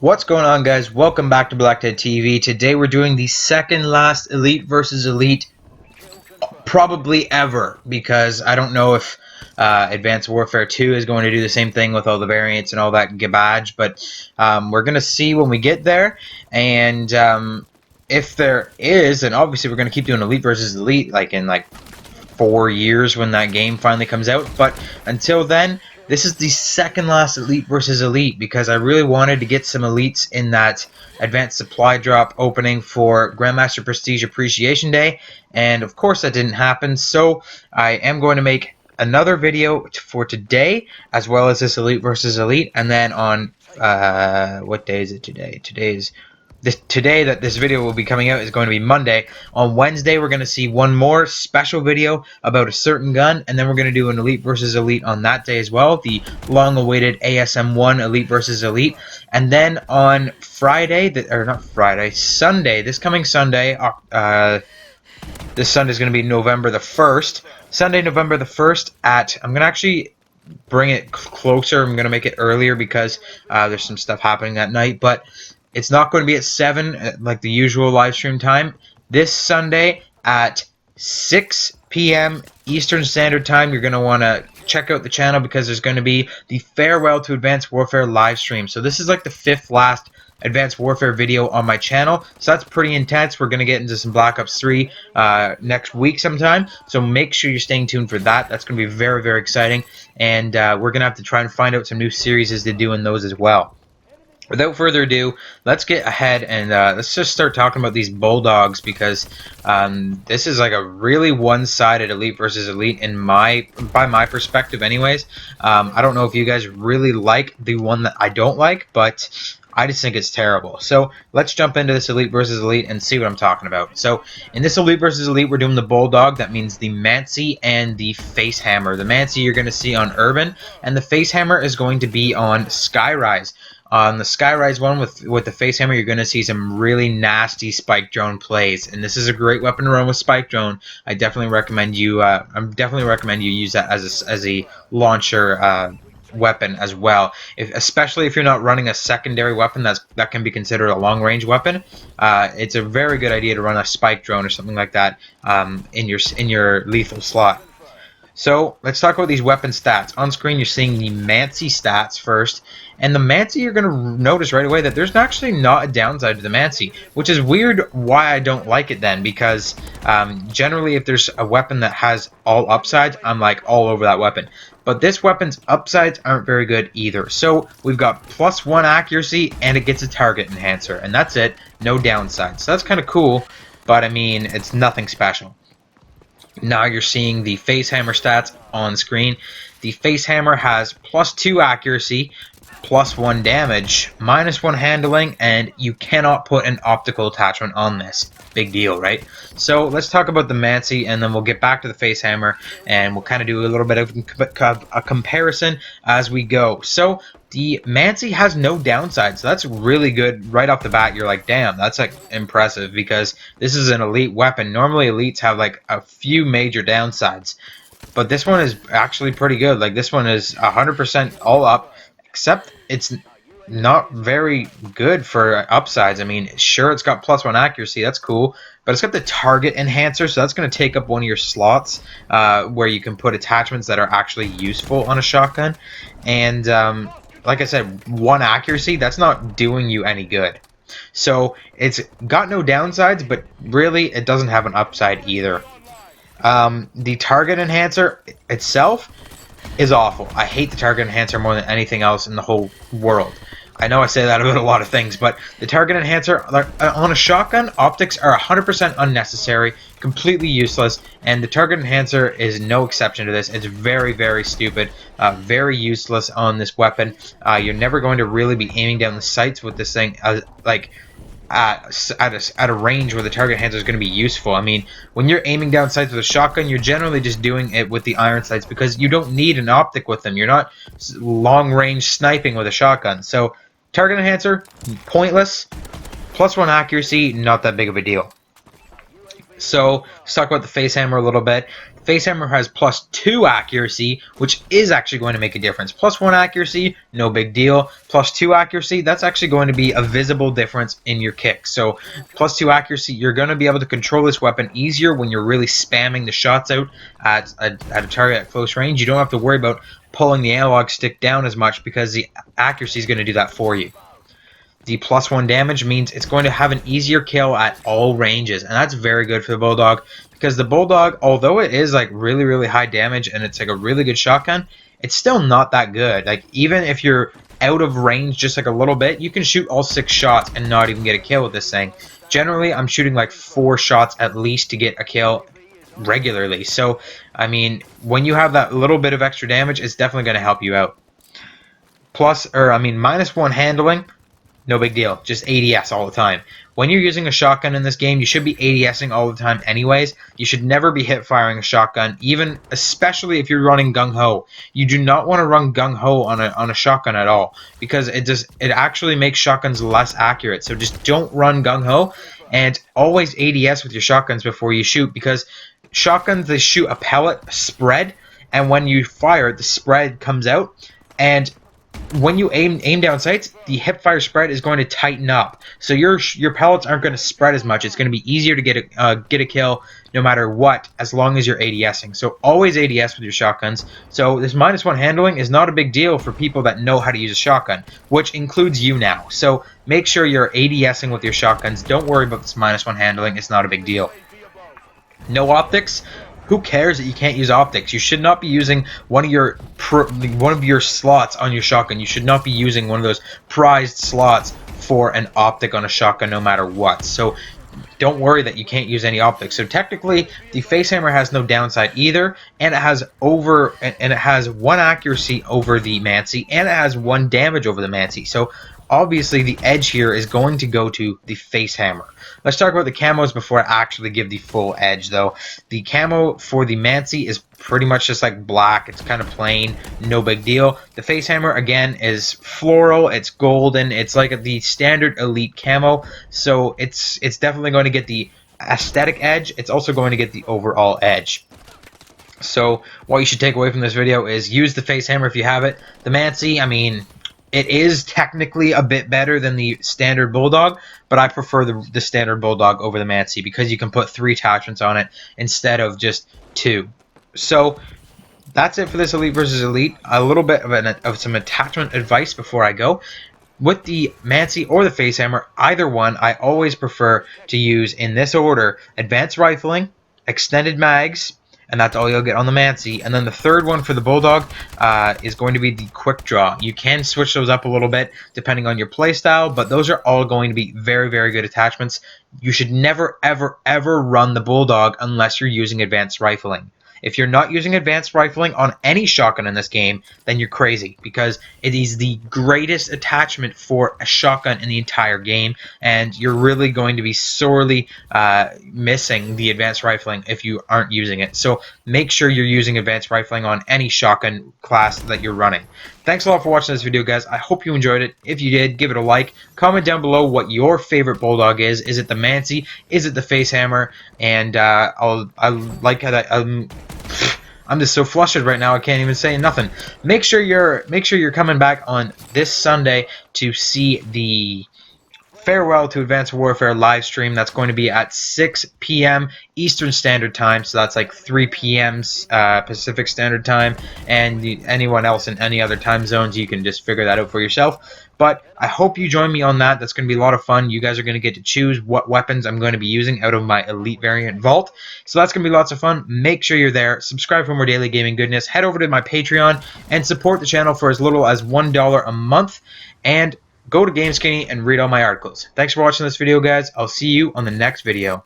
What's going on, guys? Welcome back to BlackTideTV. Today we're doing the second last Elite versus Elite probably ever, because I don't know if Advanced Warfare 2 is going to do the same thing with all the variants and all that garbage, but we're going to see when we get there, and if there is, and obviously we're going to keep doing Elite versus Elite like in 4 years when that game finally comes out, but until then, this is the second last Elite versus Elite because I really wanted to get some Elites in that advanced supply drop opening for Grandmaster Prestige Appreciation Day, and of course that didn't happen, so I am going to make another video for today as well as this Elite versus Elite, and then on what day is it today? Today that this video will be coming out is going to be Monday. On Wednesday, we're going to see one more special video about a certain gun, and then we're going to do an Elite versus Elite on that day as well, the long-awaited ASM1 Elite versus Elite. And then on Friday, Sunday, this coming Sunday, this Sunday is going to be November the 1st. Sunday, November the 1st I'm going to actually bring it closer. I'm going to make it earlier because there's some stuff happening that night, but it's not going to be at 7 like the usual live stream time. This Sunday at 6 p.m. Eastern Standard Time, you're going to want to check out the channel because there's going to be the Farewell to Advanced Warfare live stream. So this is like the 5th last Advanced Warfare video on my channel. So that's pretty intense. We're going to get into some Black Ops 3 next week sometime. So make sure you're staying tuned for that. That's going to be very, very exciting. And we're going to have to try and find out some new series to do in those as well. Without further ado, let's get ahead and let's just start talking about these Bulldogs because this is like a really one-sided Elite versus Elite by my perspective anyways. I don't know if you guys really like the one that I don't like, but I just think it's terrible. So let's jump into this Elite versus Elite and see what I'm talking about. So in this Elite versus Elite, we're doing the Bulldog. That means the Mancy and the Face Hammer. The Mancy you're going to see on Urban, and the Face Hammer is going to be on Skyrise. On the Skyrise one with the Face Hammer, you're going to see some really nasty Spike Drone plays, and this is a great weapon to run with Spike Drone. I definitely recommend you. Use that as a launcher weapon as well. Especially if you're not running a secondary weapon that can be considered a long range weapon. It's a very good idea to run a Spike Drone or something like that in your lethal slot. So let's talk about these weapon stats. On screen, you're seeing the Mancy stats first. And the Mancy, you're going to notice right away that there's actually not a downside to the Mancy, which is weird why I don't like it then, because generally if there's a weapon that has all upsides, I'm like all over that weapon. But this weapon's upsides aren't very good either. So we've got +1 accuracy and it gets a target enhancer, and that's it, no downsides. So that's kind of cool, but I mean, it's nothing special. Now you're seeing the Face Hammer stats on screen. The Face Hammer has +2 accuracy, +1 damage, -1 handling, and you cannot put an optical attachment on this. Big deal, right? So let's talk about the Mancy, and then we'll get back to the Face Hammer, and we'll kind of do a little bit of a comparison as we go. So the Mancy has no downside, so that's really good right off the bat. You're like, damn, that's like impressive, because this is an elite weapon. Normally elites have like a few major downsides, but this one is actually pretty good. Like this one is 100% all up, except it's not very good for upsides. I mean, sure, it's got +1 accuracy, that's cool, but it's got the target enhancer, so that's going to take up one of your slots where you can put attachments that are actually useful on a shotgun. And like I said, 1 accuracy, that's not doing you any good. So it's got no downsides, but really it doesn't have an upside either. The target enhancer itself is awful. I hate the target enhancer more than anything else in the whole world. I know I say that about a lot of things, but the target enhancer on a shotgun, optics are 100% unnecessary, completely useless, and the target enhancer is no exception to this. It's very, very stupid, very useless on this weapon. You're never going to really be aiming down the sights with this thing, at a range where the target enhancer is going to be useful. I mean, when you're aiming down sights with a shotgun, you're generally just doing it with the iron sights because you don't need an optic with them. You're not long range sniping with a shotgun. So target enhancer, pointless. +1 accuracy, not that big of a deal. So let's talk about the Face Hammer a little bit. The face hammer has +2 accuracy, which is actually going to make a difference. +1 accuracy, no big deal. +2 accuracy, that's actually going to be a visible difference in your kick. So +2 accuracy, you're going to be able to control this weapon easier when you're really spamming the shots out at a target at close range. You don't have to worry about pulling the analog stick down as much because the accuracy is going to do that for you. The +1 damage means it's going to have an easier kill at all ranges, and that's very good for the Bulldog, because the Bulldog, although it is like really high damage and it's like a really good shotgun, it's still not that good. Like, even if you're out of range just like a little bit, you can shoot all 6 shots and not even get a kill with this thing. Generally, I'm shooting like 4 shots at least to get a kill regularly. So, I mean, when you have that little bit of extra damage, it's definitely going to help you out. -1 handling. No big deal, just ADS all the time. When you're using a shotgun in this game, you should be ADSing all the time anyways. You should never be hip firing a shotgun, especially if you're running gung-ho. You do not want to run gung-ho on a shotgun at all, because it actually makes shotguns less accurate. So just don't run gung-ho, and always ADS with your shotguns before you shoot, because shotguns, they shoot a pellet spread, and when you fire, the spread comes out, and when you aim down sights, the hipfire spread is going to tighten up, so your pellets aren't going to spread as much. It's going to be easier to get a kill no matter what, as long as you're ADSing. So always ADS with your shotguns. So this -1 handling is not a big deal for people that know how to use a shotgun, which includes you now. So make sure you're ADSing with your shotguns. Don't worry about this -1 handling. It's not a big deal. No optics. Who cares that you can't use optics? You should not be using one of your slots on your shotgun. You should not be using one of those prized slots for an optic on a shotgun, no matter what. So don't worry that you can't use any optics. So technically, the face hammer has no downside either, and it has 1 accuracy over the Mancy, and it has 1 damage over the Mancy. So obviously, the edge here is going to go to the face hammer. Let's talk about the camos before I actually give the full edge, though. The camo for the Mancy is pretty much just like black. It's kind of plain, no big deal. The face hammer, again, is floral. It's golden. It's like the standard elite camo, so it's definitely going to get the aesthetic edge. It's also going to get the overall edge. So what you should take away from this video is use the face hammer if you have it. The Mancy, I mean, it is technically a bit better than the standard Bulldog, but I prefer the standard Bulldog over the Mancy because you can put 3 attachments on it instead of just 2. So that's it for this Elite versus Elite. A little bit of some attachment advice before I go. With the Mancy or the face hammer, either one, I always prefer to use in this order: advanced rifling, extended mags, and that's all you'll get on the Mancy. And then the third one for the Bulldog is going to be the quick draw. You can switch those up a little bit depending on your playstyle, but those are all going to be very good attachments. You should never ever run the Bulldog unless you're using advanced rifling. If you're not using advanced rifling on any shotgun in this game, then you're crazy, because it is the greatest attachment for a shotgun in the entire game, and you're really going to be sorely missing the advanced rifling if you aren't using it. So make sure you're using advanced rifling on any shotgun class that you're running. Thanks a lot for watching this video, guys. I hope you enjoyed it. If you did, give it a like. Comment down below what your favorite Bulldog is. Is it the Mancy? Is it the face hammer? And I like how that I'm just so flustered right now. I can't even say nothing. Make sure you're coming back on this Sunday to see the Farewell to Advanced Warfare live stream. That's going to be at 6 p.m. Eastern Standard Time, so that's like 3 p.m. Pacific Standard Time, and anyone else in any other time zones, you can just figure that out for yourself. But I hope you join me on that. That's going to be a lot of fun. You guys are going to get to choose what weapons I'm going to be using out of my Elite Variant Vault, so that's going to be lots of fun. Make sure you're there. Subscribe for more daily gaming goodness. Head over to my Patreon and support the channel for as little as $1 a month, and go to GameSkinny and read all my articles. Thanks for watching this video, guys. I'll see you on the next video.